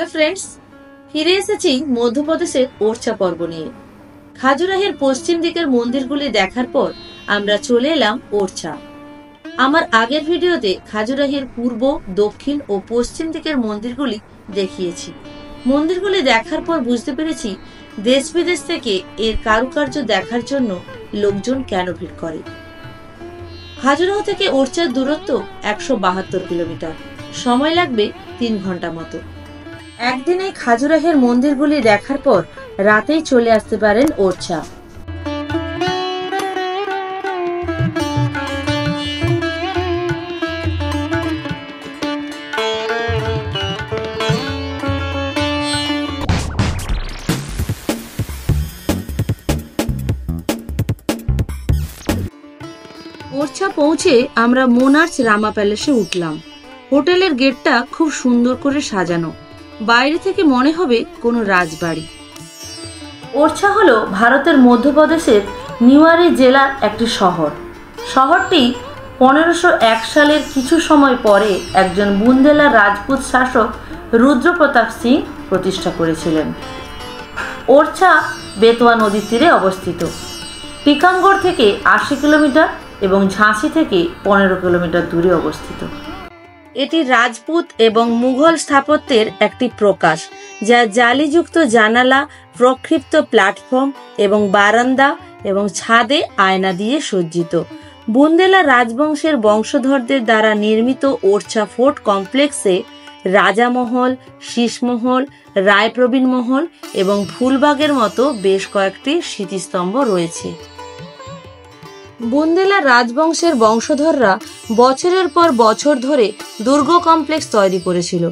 Hello friends, फिरे एसेছি মধ্যপ্রদেশের ওরছা পর্ব নিয়ে। খাজুরাহের পশ্চিম দিকের মন্দিরগুলি দেখার পর আমরা চলে এলাম ওরছা। আমার আগের ভিডিওতে খাজুরাহের পূর্ব, দক্ষিণ ও পশ্চিম দিকের মন্দিরগুলি দেখিয়েছি। মন্দিরগুলি দেখার পর বুঝতে পেরেছি দেশ বিদেশ থেকে এর কারুকার্য দেখার জন্য লোকজন কেন ভিড় করে। খাজুরাহ থেকে ওরছার দূরত্ব 172 কিলোমিটার, সময় লাগবে 3 ঘন্টা মতো। একদিনে খাজুরাহের মন্দিরগুলি দেখার পর রাতেই চলে আসতে পারেন ওরছা। ওরছা পৌঁছে আমরা মোনার্চ রামা প্যালেসে উঠলাম। হোটেলের গেটটা খুব সুন্দর করে সাজানো, বাইরে থেকে মনে হবে কোনো রাজবাড়ি। ওরছা হলো ভারতের মধ্যপ্রদেশের নিওয়ারি জেলার একটি শহর। শহরটি 1501 সালের কিছু সময় পরে একজন বুন্দেলার রাজপুত শাসক রুদ্রপ্রতাপ সিং প্রতিষ্ঠা করেছিলেন। ওরছা বেতোয়া নদীর তীরে অবস্থিত। টিকামগড় থেকে 80 কিলোমিটার এবং ঝাঁসি থেকে 15 কিলোমিটার দূরে অবস্থিত। এটি রাজপুত এবং মুঘল স্থাপত্যের একটি প্রকাশ, যা জালিযুক্ত জানালা, প্রক্ষিপ্ত প্ল্যাটফর্ম এবং বারান্দা এবং ছাদে আয়না দিয়ে সজ্জিত। বুন্দেলা রাজবংশের বংশধরদের দ্বারা নির্মিত ওরছা ফোর্ট কমপ্লেক্সে রাজামহল, শীষমহল, রায়প্রবীণ মহল এবং ফুলবাগের মতো বেশ কয়েকটি স্মৃতিস্তম্ভ রয়েছে। বুন্দেলা রাজবংশের বংশধররা বছরের পর বছর ধরে দুর্গ কমপ্লেক্স তৈরি করেছিল।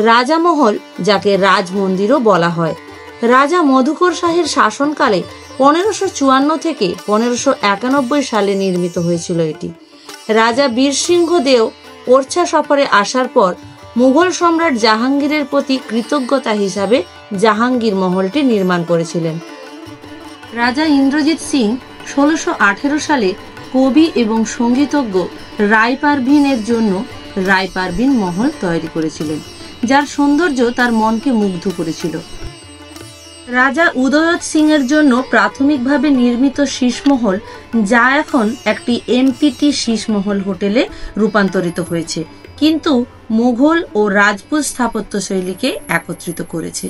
রাজামহল, যাকে রাজমন্দিরও বলা হয়, রাজা মধুকর শাহের শাসনকালে 1554 থেকে 1591 সালে নির্মিত হয়েছিল এটি। রাজা বীরসিংহ দেও ওরছা সফরে আসার পর মুঘল সম্রাট জাহাঙ্গীরের প্রতি কৃতজ্ঞতা হিসাবে জাহাঙ্গীর মহলটি নির্মাণ করেছিলেন। রাজা ইন্দ্রজিৎ সিং 1618 সালে কবি এবং সঙ্গীতজ্ঞ রায় পারভিনের জন্য রায় পারভিন মহল তৈরি করেছিলেন, যার সৌন্দর্য তার মনকে মুগ্ধ করেছিল। রাজা উদয়ত সিং এর জন্য প্রাথমিকভাবে নির্মিত শীষমহল, যা এখন একটি এমপিটি শীষমহল হোটেলে রূপান্তরিত হয়েছে, কিন্তু মুঘল ও রাজপুত স্থাপত্য শৈলীকে একত্রিত করেছে।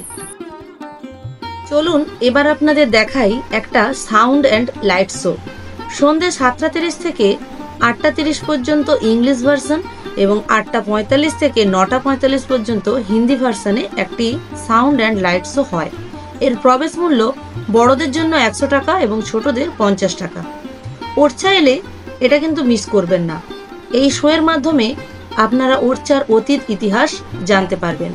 চলুন এবার আপনাদের দেখাই একটা সাউন্ড অ্যান্ড লাইট শো। সন্ধ্যে 7:30 থেকে 8:30 পর্যন্ত ইংলিশ ভার্সন এবং 8:45 থেকে 9:45 পর্যন্ত হিন্দি ভার্সনে একটি সাউন্ড অ্যান্ড লাইট শো হয়। এর প্রবেশ মূল্য বড়দের জন্য 100 টাকা এবং ছোটদের 50 টাকা। ওরছা এলে এটা কিন্তু মিস করবেন না। এই শো এর মাধ্যমে আপনারা ওরছার অতীত ইতিহাস জানতে পারবেন।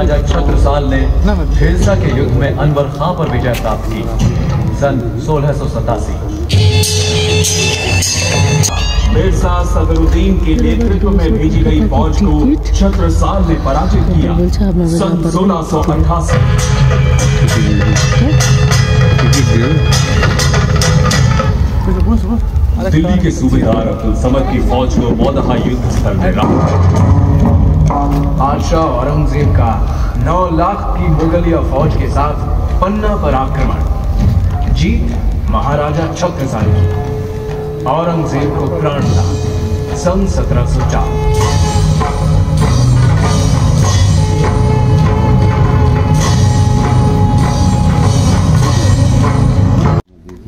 राजा छत्रसाल ने हिलसा के युद्ध में अनवर खां पर विजय प्राप्त की सन 1687। मिर्जा सदरुद्दीन के नेतृत्व में भेजी गई फौज को छत्रसाल ने पराजित किया सन 1688। दिल्ली के सूबेदार अब्दुल समद की फौज को मौदहा युद्ध स्थल में रखा। बादशाह औरंगजेब का 9 लाख की मुगलिया फौज के साथ पन्ना पर आक्रमण। जीत महाराजा छत्रसाल की। औरंगजेब को प्राणदान सन 1704।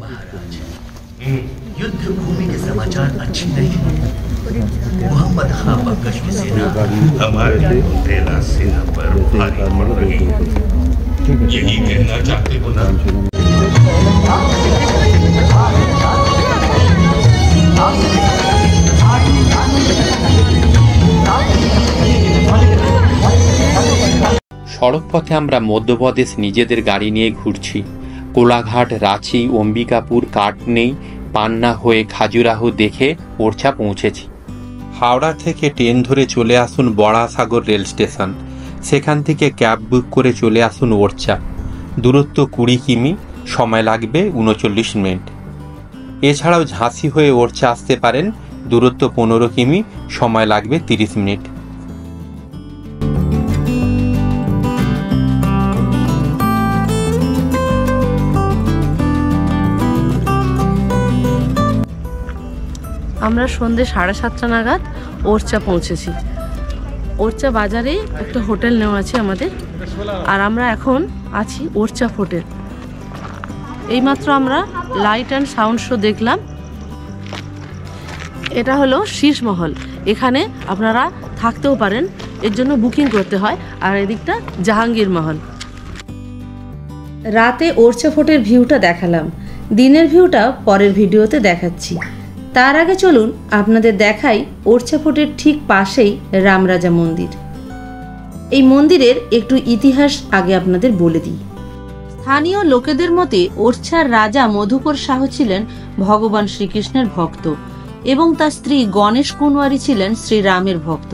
महाराज, युद्ध भूमि के समाचार अच्छे नहीं। मोहम्मद खां बकश सेना हमारी बुंदेला सेना पर भारी पड़ रही है। यही कहना चाहते हो ना? সড়ক পথে আমরা মধ্যপ্রদেশ নিজেদের গাড়ি নিয়ে ঘুরছি। কোলাঘাট, রাঁচি, অম্বিকাপুর, কাটনেই, পান্না হয়ে খাজুরাহো দেখে ওরছা পৌঁছেছি। হাওড়া থেকে ট্রেন ধরে চলে আসুন বড়াসাগর রেল স্টেশন। সেখান থেকে ক্যাব বুক করে চলে আসুন ওরছা। দূরত্ব 20 কিমি, সময় লাগবে 39 মিনিট। এছাড়াও ঝাঁসি হয়ে ওরছা আসতে পারেন, দূরত্ব 15 কিমি, সময় লাগবে 30 মিনিট। আমরা সন্ধ্যে 7:30 নাগাদ ওরছা পৌঁছেছি। ওরছা বাজারে একটা হোটেল নেওয়া আছে আমাদের, আর আমরা এখন আছি ওরছা হোটেল। এইমাত্র আমরা লাইট অ্যান্ড সাউন্ড শো দেখলাম। এটা হলো শীর্ষমহল, এখানে আপনারা থাকতেও পারেন, এর জন্য বুকিং করতে হয়। আর এদিকটা জাহাঙ্গীর মহল। রাতে ওরছা ফোর্টের ভিউটা দেখালাম, দিনের ভিউটা পরের ভিডিওতে দেখাচ্ছি। তার আগে চলুন আপনাদের দেখাই ওরছা ফোর্টের ঠিক পাশেই রামরাজা মন্দির। এই মন্দিরের একটু ইতিহাস আগে আপনাদের বলে দিই। স্থানীয় লোকেদের মতে ওরছার রাজা মধুকর শাহ ছিলেন ভগবান শ্রীকৃষ্ণের ভক্ত এবং তার স্ত্রী গণেশ কুনওয়ারি ছিলেন শ্রীরামের ভক্ত।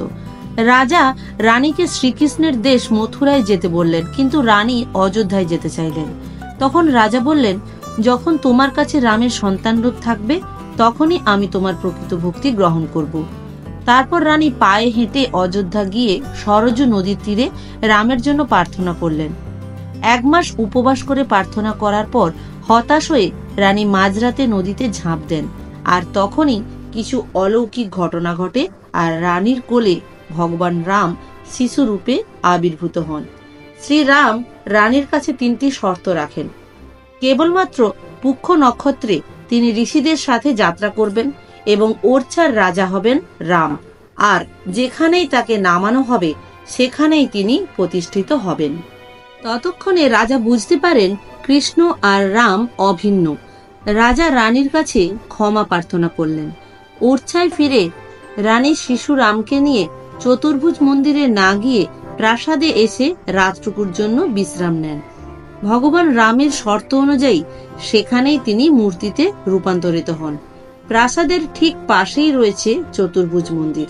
রাজা রানীকে শ্রীকৃষ্ণের দেশ মথুরায় যেতে বললেন, কিন্তু রানী অযোধ্যায় যেতে চাইলেন। তখন রাজা বললেন, যখন তোমার কাছে রামের সন্তানরূপ থাকবে তখনই আমি তোমার প্রকৃত ভক্তি গ্রহণ করব। তারপর রানী পায়ে হেঁটে অযোধ্যা গিয়ে সরযূ নদীর তীরে রামের জন্য প্রার্থনা করলেন। 1 মাস উপবাস করে প্রার্থনা করার পর হতাশ হয়ে রানী মাঝরাতে নদীতে ঝাঁপ দেন, আর তখনই কিছু অলৌকিক ঘটনা ঘটে আর রানীর কোলে ভগবান রাম শিশু রূপে আবির্ভূত হন। শ্রীরাম রানীর কাছে 3টি শর্ত রাখেন। কেবলমাত্র পুষ্য নক্ষত্রে তিনি ঋষিদের সাথে যাত্রা করবেন এবং ওরছার রাজা হবেন রাম, আর যেখানেই তাকে নামানো হবে সেখানেই তিনি প্রতিষ্ঠিত হবেন। ততক্ষণে রাজা বুঝতে পারেন কৃষ্ণ আর রাম অভিন্ন। রাজা রানীর কাছে ক্ষমা প্রার্থনা করলেন। ওরছায় ফিরে রানী শিশু রামকে নিয়ে চতুর্ভুজ মন্দিরে না গিয়ে প্রাসাদে এসে রাতটুকুর জন্য বিশ্রাম নেন। ভগবান রামের শর্ত অনুযায়ী সেখানেই তিনি মূর্তিতে রূপান্তরিত হন। প্রাসাদের ঠিক পাশেই রয়েছে চতুর্ভুজ মন্দির,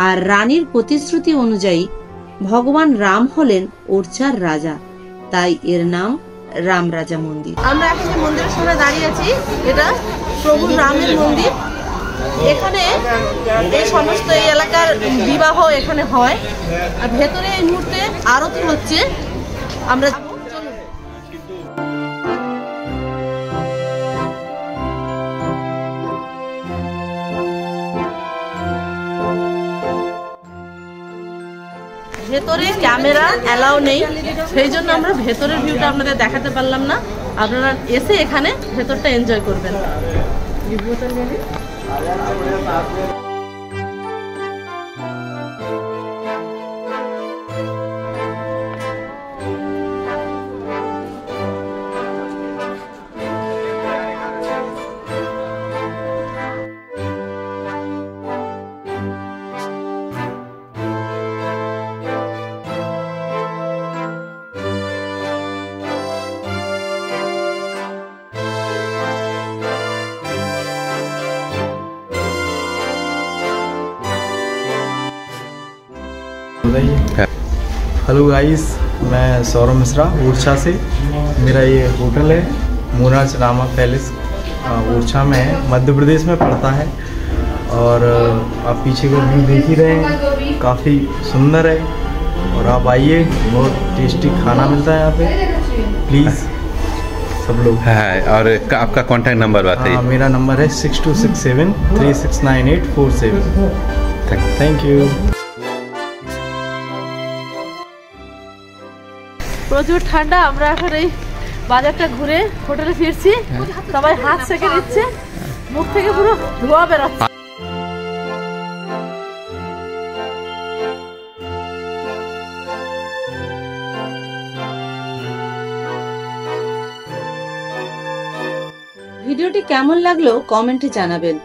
আর রানীর প্রতিশ্রুতি অনুযায়ী ভগবান রাম হলেন ওরছার রাজা, তাই এর নাম রামরাজা মন্দির। আমরা এখন মন্দিরের সামনে দাঁড়িয়ে আছি, এটা প্রভু রামের মন্দির। এখানে এই সমস্ত এই এলাকার বিবাহ এখানে হয়, আর ভেতরে এই মুহূর্তে আরতি হচ্ছে। আমরা ভেতরে ক্যামেরা অ্যালাউ নেই, সেই জন্য আমরা ভেতরের ভিউটা আপনাদের দেখাতে পারলাম না। আপনারা এসে এখানে ভেতরটা এনজয় করবেন। हेलो गाइस, मैं सौरभ मिश्रा ओरछा से। मेरा ये होटल है मोनार्च रामा पैलेस, ओरछा में है, मध्य प्रदेश में पड़ता है। और आप पीछे का व्यू देख ही रहे हैं, काफ़ी सुंदर है। और आप आइए, बहुत टेस्टी खाना मिलता है यहाँ पे। प्लीज़ सब लोग। है और आपका कॉन्टैक्ट नंबर बताइए। मेरा नंबर है 6267369847। Thank you. প্রচুর ঠান্ডা। আমরা এখন এই বাজারটা ঘুরে হোটেলে ফিরছি, সবাই হাত সেঁকে দিচ্ছে, মুখ থেকে পুরো ধোঁয়া বেরোচ্ছে। ভিডিওটি কেমন লাগলো কমেন্টে জানাবেন।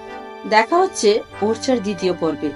দেখা হচ্ছে ওরছার দ্বিতীয় পর্বে।